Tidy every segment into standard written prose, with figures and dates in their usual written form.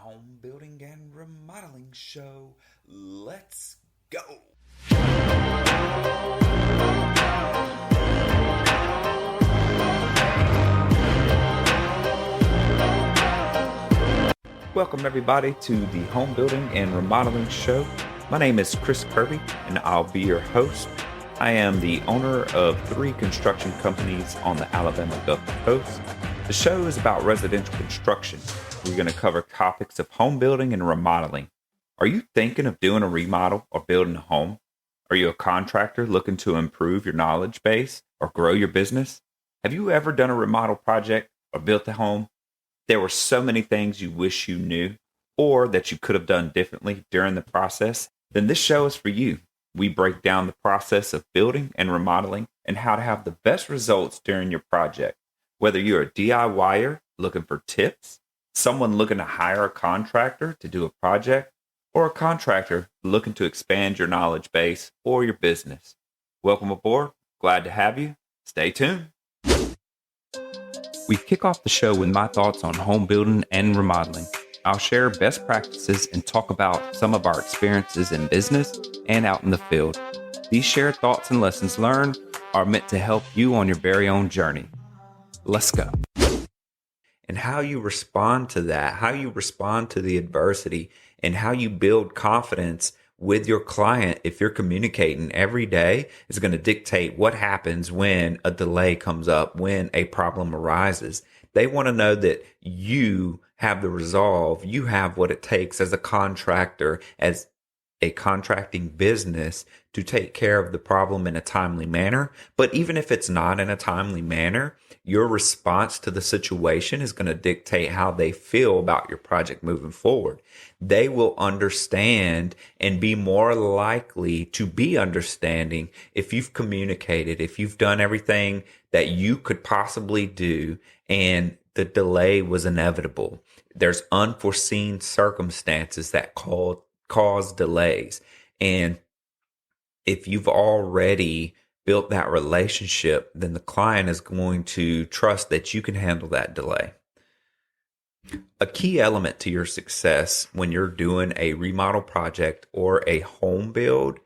home building and remodeling show. Let's go. Welcome everybody to the home building and remodeling show. My name is Chris Kirby and I'll be your host. I am the owner of 3 construction companies on the Alabama Gulf Coast. The show is about residential construction. We're going to cover topics of home building and remodeling. Are you thinking of doing a remodel or building a home? Are you a contractor looking to improve your knowledge base or grow your business? Have you ever done a remodel project or built a home? There were so many things you wish you knew or that you could have done differently during the process. Then this show is for you. We break down the process of building and remodeling and how to have the best results during your project. Whether you're a DIYer looking for tips, someone looking to hire a contractor to do a project, or a contractor looking to expand your knowledge base or your business. Welcome aboard. Glad to have you. Stay tuned. We kick off the show with my thoughts on home building and remodeling. I'll share best practices and talk about some of our experiences in business and out in the field. These shared thoughts and lessons learned are meant to help you on your very own journey. Let's go. And how you respond to that, how you respond to the adversity, and how you build confidence with your client if you're communicating every day is going to dictate what happens when a delay comes up, when a problem arises. They want to know that you have the resolve, you have what it takes as a contractor, as a contracting business to take care of the problem in a timely manner. But even if it's not in a timely manner, your response to the situation is going to dictate how they feel about your project moving forward. They will understand and be more likely to be understanding if you've communicated, if you've done everything that you could possibly do and the delay was inevitable. There's unforeseen circumstances that cause delays. And if you've already built that relationship, then the client is going to trust that you can handle that delay. A key element to your success when you're doing a remodel project or a home build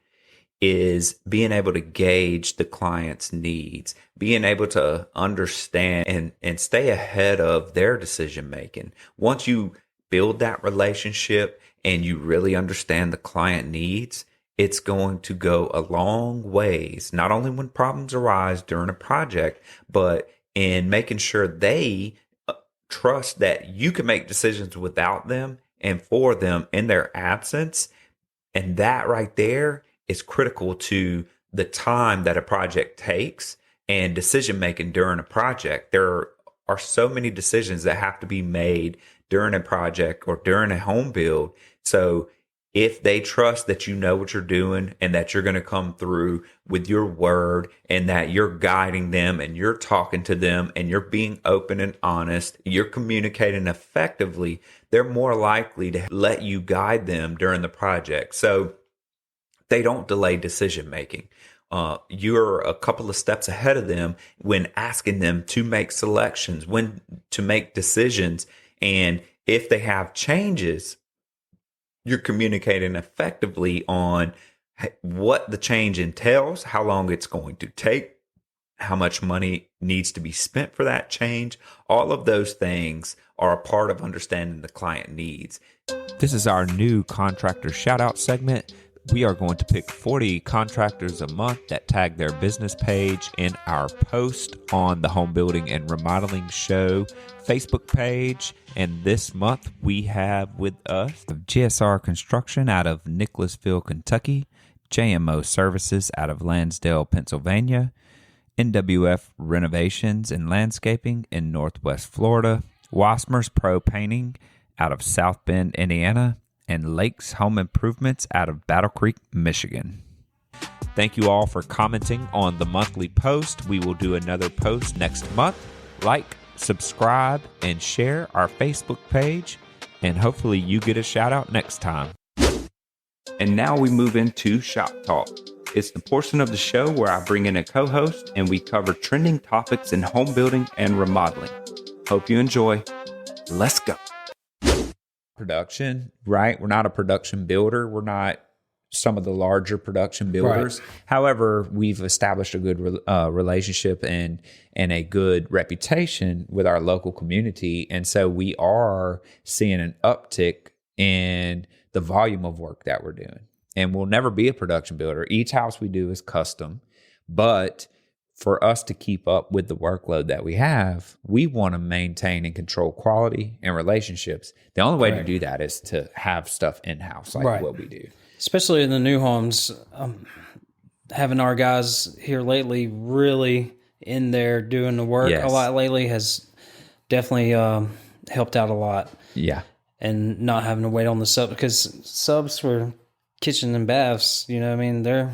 is being able to gauge the client's needs, being able to understand and stay ahead of their decision making. Once you build that relationship and you really understand the client needs, it's going to go a long ways, not only when problems arise during a project, but in making sure they trust that you can make decisions without them and for them in their absence. And that right there is critical to the time that a project takes and decision making during a project. There are so many decisions that have to be made during a project or during a home build. So if they trust that you know what you're doing and that you're going to come through with your word and that you're guiding them and you're talking to them and you're being open and honest, you're communicating effectively, they're more likely to let you guide them during the project. So they don't delay decision making. You're a couple of steps ahead of them when asking them to make selections, when to make decisions. And if they have changes, you're communicating effectively on what the change entails, how long it's going to take, how much money needs to be spent for that change. All of those things are a part of understanding the client needs. This is our new Contractor Shout-out segment. We are going to pick 40 contractors a month that tag their business page in our post on the Home Building and Remodeling Show Facebook page. And this month we have with us GSR Construction out of Nicholasville, Kentucky, JMO Services out of Lansdale, Pennsylvania, NWF Renovations and Landscaping in Northwest Florida, Wasmer's Pro Painting out of South Bend, Indiana, and Lakes Home Improvements out of Battle Creek, Michigan. Thank you all for commenting on the monthly post. We will do another post next month. Like, subscribe, and share our Facebook page, and hopefully you get a shout out next time. And now we move into Shop Talk. It's the portion of the show where I bring in a co-host and we cover trending topics in home building and remodeling. Hope you enjoy. Let's go. production, right? We're not a production builder. We're not some of the larger production builders. Right. However, we've established a good relationship and a good reputation with our local community. And so we are seeing an uptick in the volume of work that we're doing. And we'll never be a production builder. Each house we do is custom. But for us to keep up with the workload that we have, we want to maintain and control quality and relationships. The only way to do that is to have stuff in-house like what we do. Especially in the new homes, having our guys here lately really in there doing the work a lot lately has definitely helped out a lot. Yeah. And not having to wait on the sub, because subs for kitchen and baths, you know, I mean, they're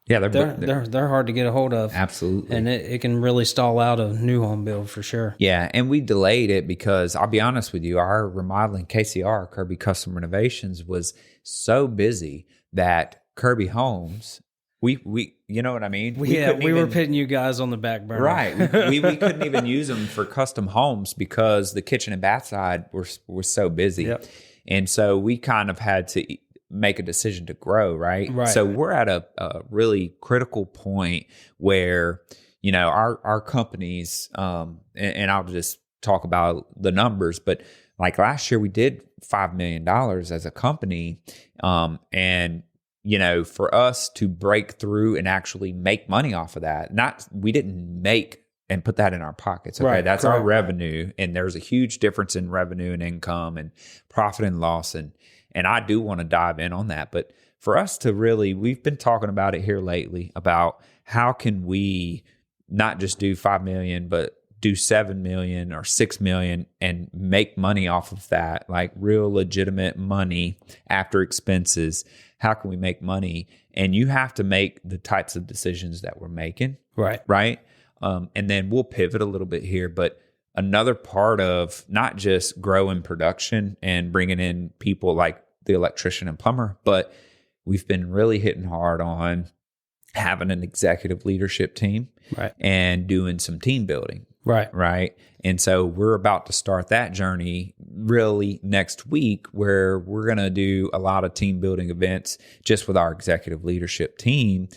hard to get a hold of. Absolutely. And it can really stall out a new home build for sure. Yeah. And we delayed it because I'll be honest with you, our remodeling KCR, Kirby Custom Renovations, was so busy that Kirby Homes, we you know what I mean? We were putting you guys on the back burner. Right. we couldn't even use them for custom homes because the kitchen and bath side were so busy. Yep. And so we kind of had to make a decision to grow, right? So we're at a really critical point where, you know, our companies, and I'll just talk about the numbers, but like last year we did $5 million as a company. And, you know, for us to break through and actually make money off of that, we didn't make and put that in our pockets. Okay. That's our revenue. And there's a huge difference in revenue and income and profit and loss. And I do want to dive in on that. But for us to really, we've been talking about it here lately about how can we not just do 5 million, but do 7 million or 6 million and make money off of that, like real legitimate money after expenses. How can we make money? And you have to make the types of decisions that we're making. Right. And then we'll pivot a little bit here, but another part of not just growing production and bringing in people like the electrician and plumber, but we've been really hitting hard on having an executive leadership team and doing some team building. Right. And so we're about to start that journey really next week, where we're going to do a lot of team building events just with our executive leadership team.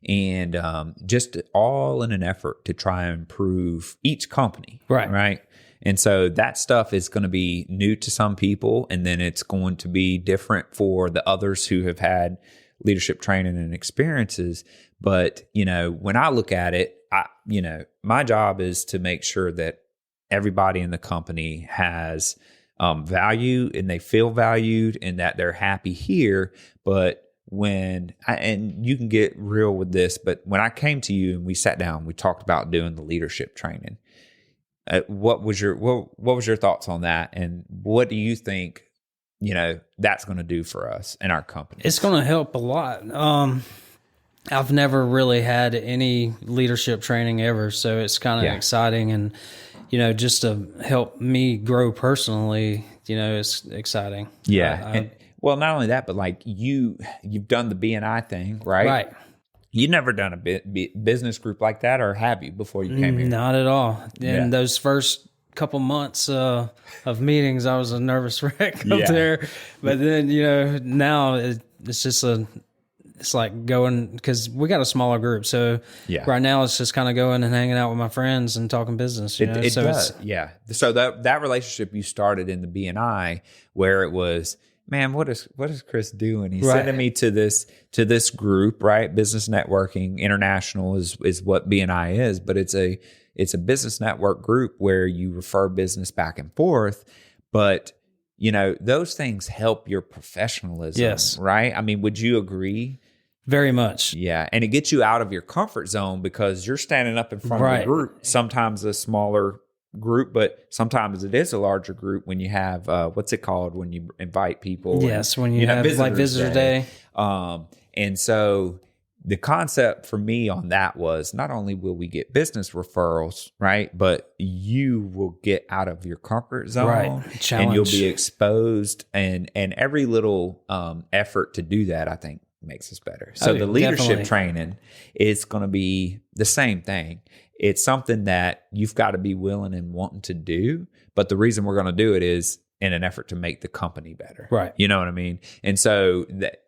And just all in an effort to try and improve each company. Right. And so that stuff is going to be new to some people, and then it's going to be different for the others who have had leadership training and experiences. But, you know, when I look at it, my job is to make sure that everybody in the company has value and they feel valued and that they're happy here. But and you can get real with this, but when I came to you and we sat down, we talked about doing the leadership training. What was your thoughts on that? And what do you think, you know, that's going to do for us and our company? It's going to help a lot. I've never really had any leadership training ever, so it's kind of exciting, and, you know, just to help me grow personally, you know, it's exciting. Yeah. Well, not only that, but like you've done the BNI thing, right? Right. You've never done a business group like that, or have you, before you came here? Not at all. In those first couple months of meetings, I was a nervous wreck up there. But then, you know, now it's just it's like going, because we got a smaller group. So right now it's just kind of going and hanging out with my friends and talking business. You know? It does. Yeah. So that relationship you started in the BNI, where it was, man, what is Chris doing? He's sending me to this group, right? Business Networking International is what BNI is, but it's a business network group where you refer business back and forth. But, you know, those things help your professionalism. Yes. Right? I mean, would you agree? Very much. Yeah. And it gets you out of your comfort zone because you're standing up in front of a group, sometimes a smaller group, but sometimes it is a larger group when you have what's it called when you invite people? Yes, when you have visitor day. And so the concept for me on that was, not only will we get business referrals, right, but you will get out of your comfort zone, and you'll be exposed, and every little effort to do that, I think, makes us better. So the leadership training is going to be the same thing. It's something that you've got to be willing and wanting to do. But the reason we're going to do it is in an effort to make the company better. Right. You know what I mean? And so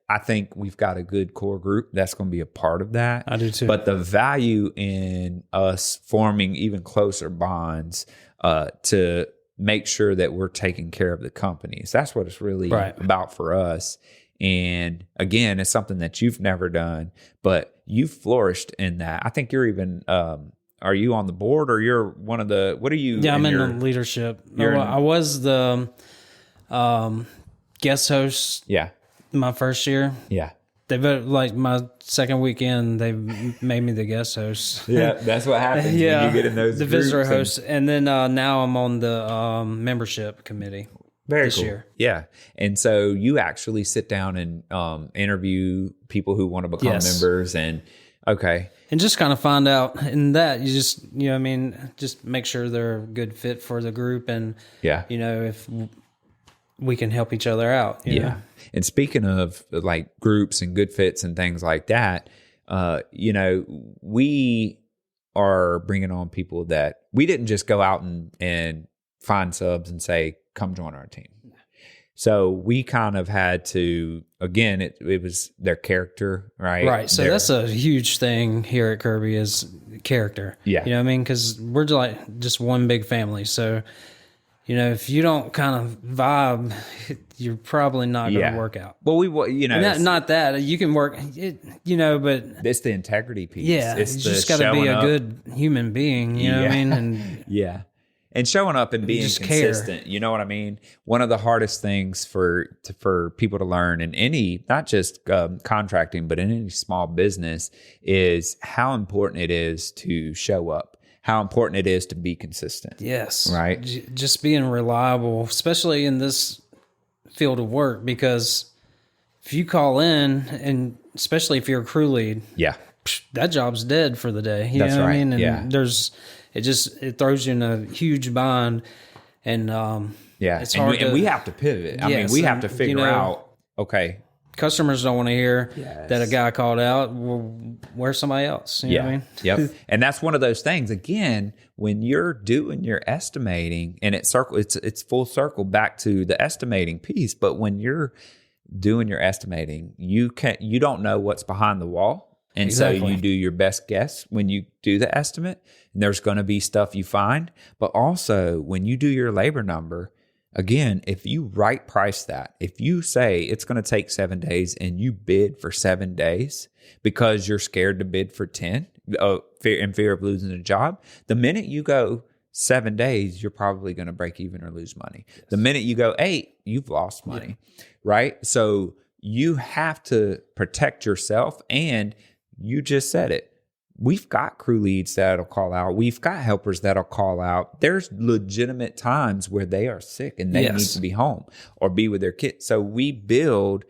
I think we've got a good core group that's going to be a part of that. I do too. But the value in us forming even closer bonds to make sure that we're taking care of the companies. That's what it's really about for us. And again, it's something that you've never done, but you've flourished in that. I think you're even, are you on the board or you're one of the, what are you? Yeah, I'm in the leadership. I was the guest host. Yeah. My first year. Yeah. They voted, like my second weekend, they made me the guest host. Yeah, that's what happens when you get in those the visitor host. And then now I'm on the membership committee. Very this cool. year. Yeah. And so you actually sit down and interview people who want to become members and and just kind of find out, and that you just, you know what I mean, just make sure they're a good fit for the group, and you know, if we can help each other out. You know? And speaking of like groups and good fits and things like that, you know, we are bringing on people that we didn't just go out and find subs and say, come join our team. So we kind of had to, again, it was their character, right? Right. So that's a huge thing here at Kirby is character. Yeah. You know what I mean? Because we're like just one big family. So, you know, if you don't kind of vibe, you're probably not going to work out. Well, you know, not that you can work, you know, but it's the integrity piece. Yeah. It's you just got to be a good human being, you know what I mean? And and showing up and being consistent. Care. You know what I mean? One of the hardest things for people to learn in any, not just contracting, but in any small business is how important it is to show up. How important it is to be consistent. Yes. Right. Just being reliable, especially in this field of work, because if you call in, and especially if you're a crew lead, that job's dead for the day. You know what I mean? And it throws you in a huge bind. And it's hard and we have to pivot. I mean, we have to figure out, customers don't want to hear that a guy called out. Well, where's somebody else? You know what I mean? Yep. And that's one of those things. Again, when you're doing your estimating, and it's full circle back to the estimating piece. But when you're doing your estimating, you don't know what's behind the wall. And so you do your best guess when you do the estimate, and there's going to be stuff you find. But also when you do your labor number, again, if you right price that, if you say it's going to take 7 days and you bid for 7 days because you're scared to bid for 10 in fear of losing a job, the minute you go 7 days, you're probably going to break even or lose money. Yes. The minute you go 8, you've lost money, right? So you have to protect yourself, and you just said it. We've got crew leads that'll call out. We've got helpers that'll call out. There's legitimate times where they are sick and they need to be home or be with their kids. So we build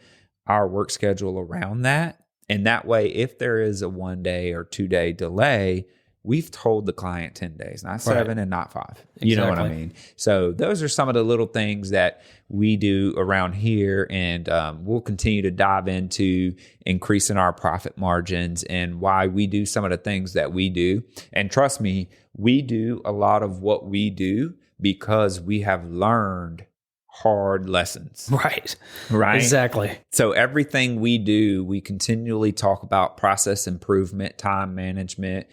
our work schedule around that. And that way, if there is a 1 day or 2 day delay, we've told the client 10 days, not 7 and not 5. You know what I mean? So those are some of the little things that we do around here, and we'll continue to dive into increasing our profit margins and why we do some of the things that we do. And trust me, we do a lot of what we do because we have learned hard lessons. Right. Exactly. So everything we do, we continually talk about process improvement, time management,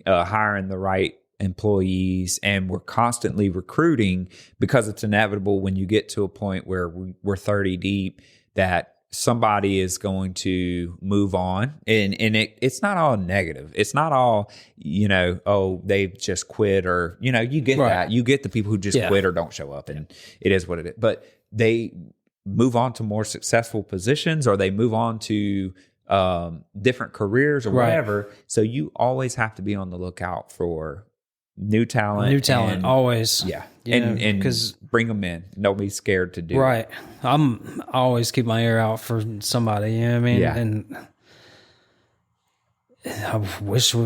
hiring the right employees, and we're constantly recruiting, because it's inevitable when you get to a point where we're 30 deep that somebody is going to move on, and it's not all negative. It's not all, they've just quit, or, you get that. You get the people who just quit or don't show up, and it is what it is. But they move on to more successful positions, or they move on to different careers or whatever. So you always have to be on the lookout for new talent, always. Yeah. And because bring them in. Don't be scared to do it. Right. I always keep my ear out for somebody, you know what I mean? Yeah. And I wish it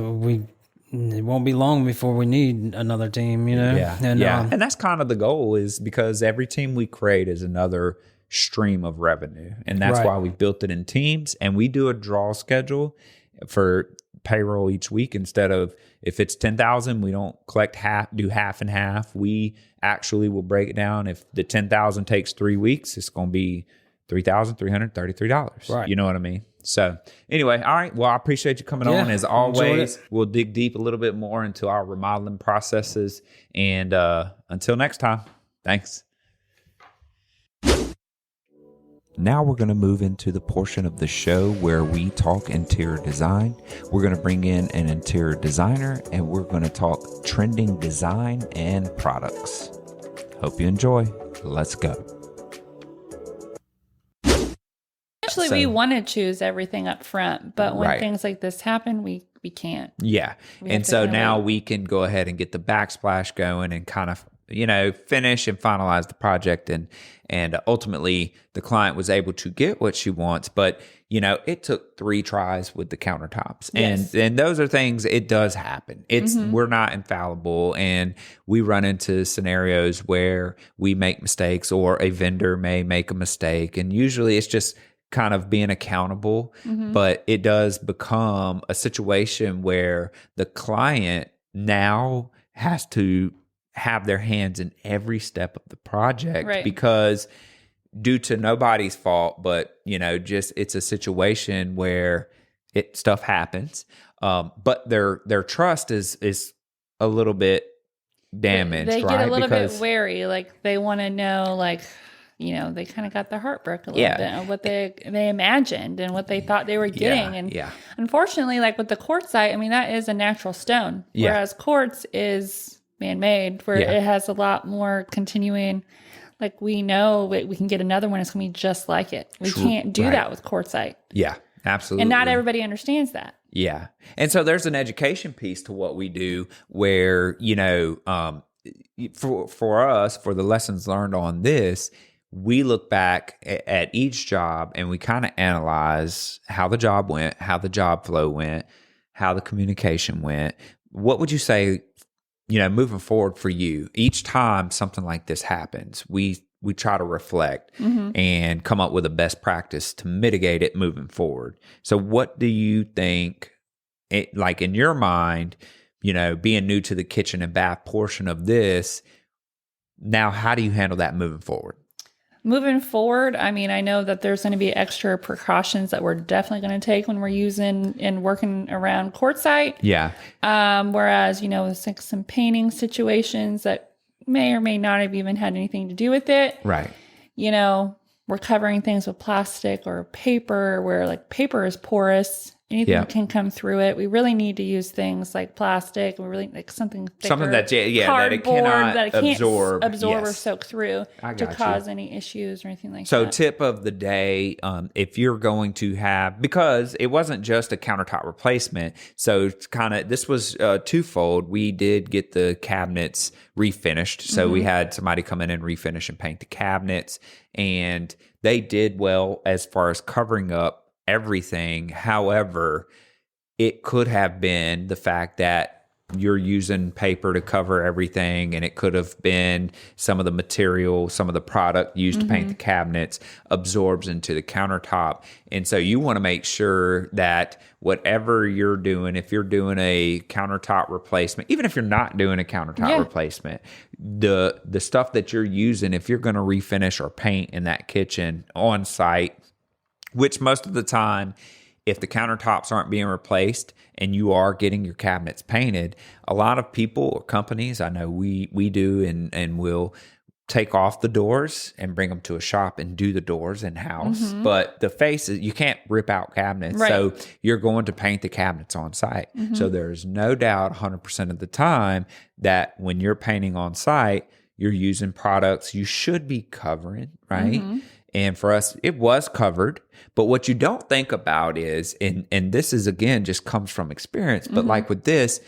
won't be long before we need another team, Yeah. And, and that's kind of the goal, is because every team we create is another stream of revenue. And that's why we built it in teams, and we do a draw schedule for payroll each week. Instead of, if it's 10,000, we don't collect do half and half. We actually will break it down. If the 10,000 takes 3 weeks, it's going to be $3,333. Right. You know what I mean? So anyway, all right. Well, I appreciate you coming on as always. We'll dig deep a little bit more into our remodeling processes. And until next time, thanks. Now we're going to move into the portion of the show where we talk interior design. We're going to bring in an interior designer and we're going to talk trending design and products. Hope you enjoy. Let's go. Actually, we want to choose everything up front, but when Right. things like this happen, we can't. Yeah. We have And to so kinda now wait. we can go ahead and get the backsplash going and kind of, finish and finalize the project. And ultimately the client was able to get what she wants, but it took 3 tries with the countertops. Yes. And those are things, it does happen. We're not infallible, and we run into scenarios where we make mistakes or a vendor may make a mistake. And usually it's just kind of being accountable, but it does become a situation where the client now has to have their hands in every step of the project, Right. because due to nobody's fault, but just it's a situation where stuff happens. But their trust is a little bit damaged. They right? get a little Because bit wary. Like they want to know, they kind of got their heart broke a little bit of what they imagined and what they thought they were getting. And unfortunately, like with the quartzite, I mean, that is a natural stone, whereas quartz is man-made, where it has a lot more continuing. Like we know we can get another one, it's going to be just like it. We can't do that with quartzite. Yeah, absolutely. And not everybody understands that. Yeah. And so there's an education piece to what we do where, for us, for the lessons learned on this, we look back at each job and we kind of analyze how the job went, how the job flow went, how the communication went. What would you say, moving forward for you? Each time something like this happens, we try to reflect and come up with a best practice to mitigate it moving forward. So what do you think, like in your mind, being new to the kitchen and bath portion of this, now how do you handle that moving forward? Moving forward, I mean, I know that there's going to be extra precautions that we're definitely going to take when we're using and working around quartzite. Yeah. Whereas, with like some painting situations that may or may not have even had anything to do with it. Right. We're covering things with plastic or paper, where like paper is porous. Anything can come through it. We really need to use things like plastic. We really like something thicker, something that that it cardboard cannot that it can't absorb or soak through to got cause you. any issues or anything like So that. tip of the day, if you're going to have, because it wasn't just a countertop replacement, so this was twofold. We did get the cabinets refinished. So we had somebody come in and refinish and paint the cabinets, and they did well as far as covering up everything. However, it could have been the fact that you're using paper to cover everything, and it could have been some of the material, some of the product used to paint the cabinets absorbs into the countertop. And so you want to make sure that whatever you're doing, if you're doing a countertop replacement, even if you're not doing a countertop replacement, the stuff that you're using, if you're going to refinish or paint in that kitchen on site, which most of the time, if the countertops aren't being replaced and you are getting your cabinets painted, a lot of people or companies, I know we do, and will take off the doors and bring them to a shop and do the doors in-house. But the faces, you can't rip out cabinets. Right. So you're going to paint the cabinets on site. So there's no doubt 100% of the time that when you're painting on site, you're using products you should be covering, right? And for us, it was covered. But what you don't think about is, and this is, again, just comes from experience, but like with this,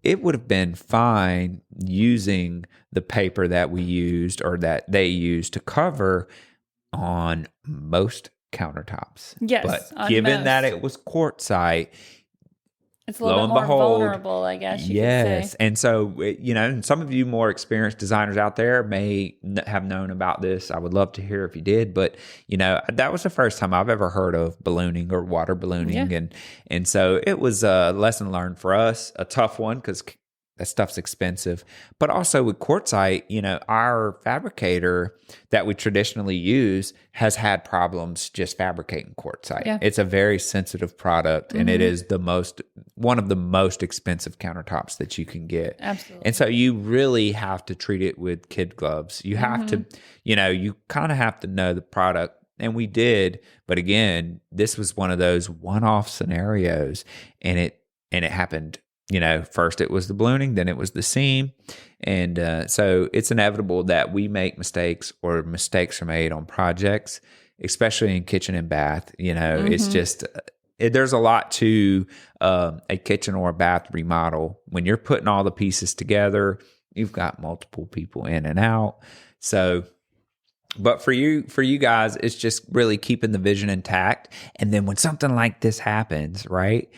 it would have been fine using the paper that we used or that they used to cover on most countertops. Yes, But on given most. that it was quartzite, It's a little bit more vulnerable, I guess you could say. And so, and some of you more experienced designers out there may have known about this. I would love to hear if you did, but that was the first time I've ever heard of ballooning or water ballooning. And so it was a lesson learned for us, a tough one because that stuff's expensive. But also with quartzite, our fabricator that we traditionally use has had problems just fabricating quartzite. Yeah. It's a very sensitive product, and it is one of the most expensive countertops that you can get. Absolutely. And so you really have to treat it with kid gloves. You have to, you kind of have to know the product. And we did, but again, this was one of those one-off scenarios, and it happened. First it was the ballooning, then it was the seam. And so it's inevitable that we make mistakes or mistakes are made on projects, especially in kitchen and bath. It's just, there's a lot to a kitchen or a bath remodel. When you're putting all the pieces together, you've got multiple people in and out. So, but for you guys, it's just really keeping the vision intact. And then when something like this happens, right?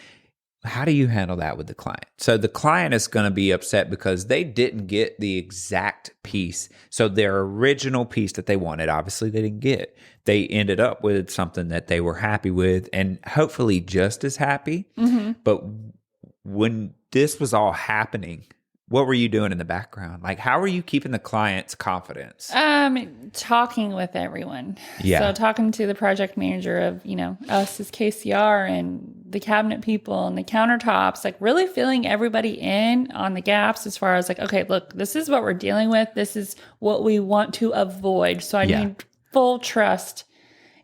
How do you handle that with the client? So the client is going to be upset because they didn't get the exact piece. So their original piece that they wanted, obviously they didn't get. They ended up with something that they were happy with and hopefully just as happy. But when this was all happening, what were you doing in the background? Like, how were you keeping the client's confidence? Talking with everyone. Yeah. So talking to the project manager of, us as KCR and the cabinet people and the countertops, like really filling everybody in on the gaps as far as like, okay, look, this is what we're dealing with. This is what we want to avoid. So I need full trust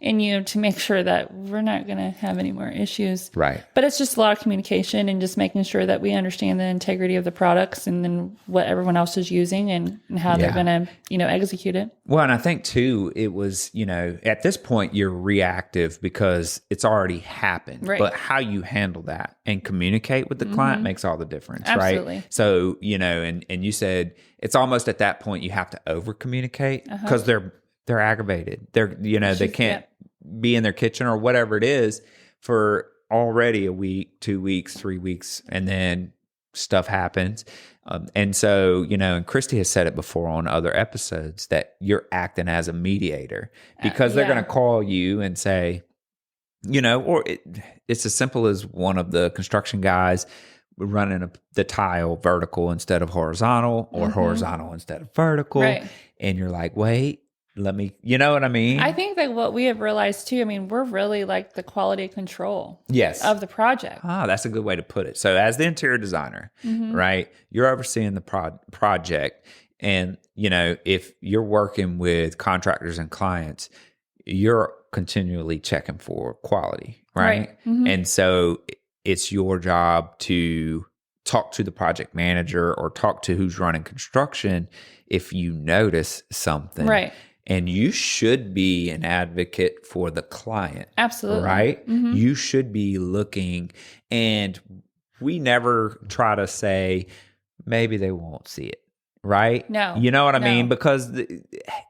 in you to make sure that we're not going to have any more issues. Right. But it's just a lot of communication and just making sure that we understand the integrity of the products and then what everyone else is using and how they're going to, execute it. Well, and I think too, it was, at this point you're reactive because it's already happened. Right. But how you handle that and communicate with the client makes all the difference. Absolutely. Right. So, and you said it's almost at that point you have to over communicate because they're aggravated. They can't be in their kitchen or whatever it is for already a week, 2 weeks, 3 weeks, and then stuff happens. And so, and Christy has said it before on other episodes that you're acting as a mediator because they're going to call you and say, it's as simple as one of the construction guys running the tile vertical instead of horizontal or horizontal instead of vertical. Right. And you're like, wait, let me, you know what I mean? I think that what we have realized too, we're really like the quality control of the project. Ah, that's a good way to put it. So as the interior designer, right, you're overseeing the project. And, if you're working with contractors and clients, you're continually checking for quality, right? And so it's your job to talk to the project manager or talk to who's running construction if you notice something. Right. And you should be an advocate for the client. Absolutely. Right? You should be looking, and we never try to say, maybe they won't see it. Right? No. You know what I mean? Because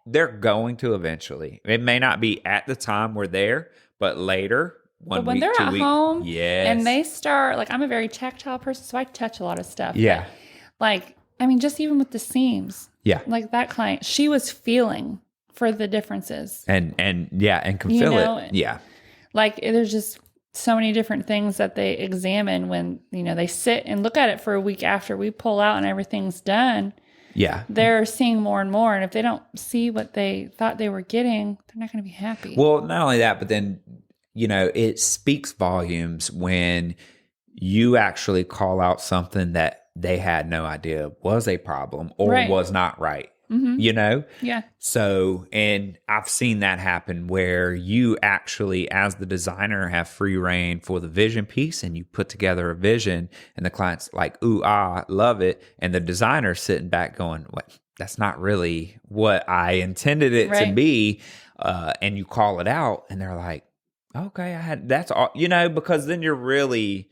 they're going to eventually. It may not be at the time we're there, but later. But when they're at home and they start, like, I'm a very tactile person, so I touch a lot of stuff. Yeah. But, just even with the seams. Yeah. Like that client, she was feeling for the differences. And can feel it. Yeah. Like there's just so many different things that they examine when, they sit and look at it for a week after we pull out and everything's done. Yeah. They're seeing more and more. And if they don't see what they thought they were getting, they're not going to be happy. Well, not only that, but then, it speaks volumes when you actually call out something that they had no idea was a problem or was not right. Yeah. So, and I've seen that happen where you actually, as the designer, have free reign for the vision piece and you put together a vision and the client's like, ooh, love it. And the designer's sitting back going, what? That's not really what I intended it to be. And you call it out and they're like, okay, that's all, because then you're really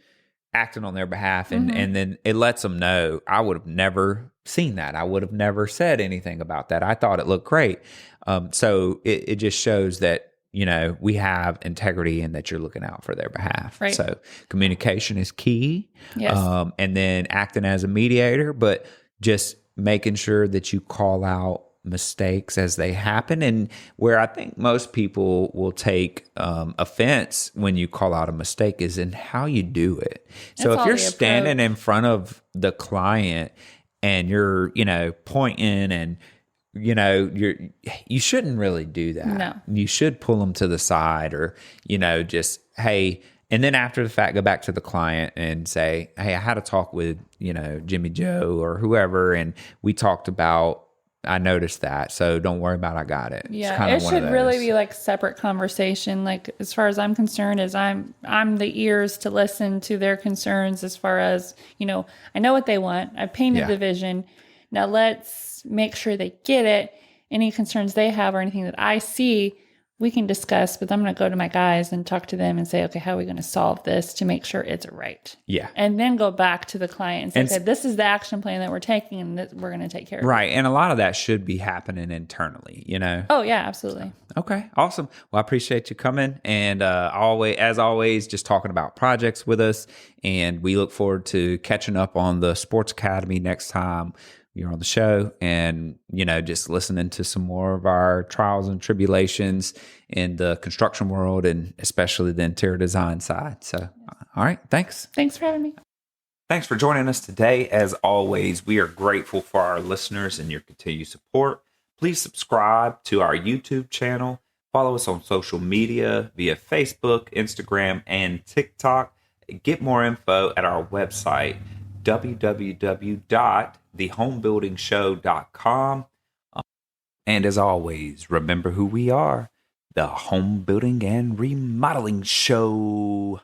acting on their behalf and then it lets them know I would have never seen that. I would have never said anything about that. I thought it looked great. So it just shows that we have integrity and that you're looking out for their behalf. Right. So communication is key. Yes. And then acting as a mediator, but just making sure that you call out mistakes as they happen. And where I think most people will take offense when you call out a mistake is in how you do it. So if you're standing in front of the client and you're, pointing and you shouldn't really do that. No. You should pull them to the side or, just, hey, and then after the fact, go back to the client and say, hey, I had a talk with, Jimmy Joe or whoever, and we talked about, I noticed that. So don't worry about it. I got it. Yeah. It should really be like separate conversation. Like as far as I'm concerned is I'm the ears to listen to their concerns as far as, I know what they want. I painted the vision. Now let's make sure they get it. Any concerns they have or anything that I see, we can discuss, but I'm going to go to my guys and talk to them and say, okay, how are we going to solve this to make sure it's right? Yeah. And then go back to the client and say, okay, this is the action plan that we're taking and that we're going to take care of. Right. And a lot of that should be happening internally, Oh, yeah, absolutely. Okay. Awesome. Well, I appreciate you coming and as always, just talking about projects with us. And we look forward to catching up on the Sports Academy next time you're on the show and, just listening to some more of our trials and tribulations in the construction world and especially the interior design side. So, all right. Thanks. Thanks for having me. Thanks for joining us today. As always, we are grateful for our listeners and your continued support. Please subscribe to our YouTube channel. Follow us on social media via Facebook, Instagram, and TikTok. Get more info at our website, www.thehomebuildingshow.com. And as always, remember who we are, the Home Building and Remodeling Show.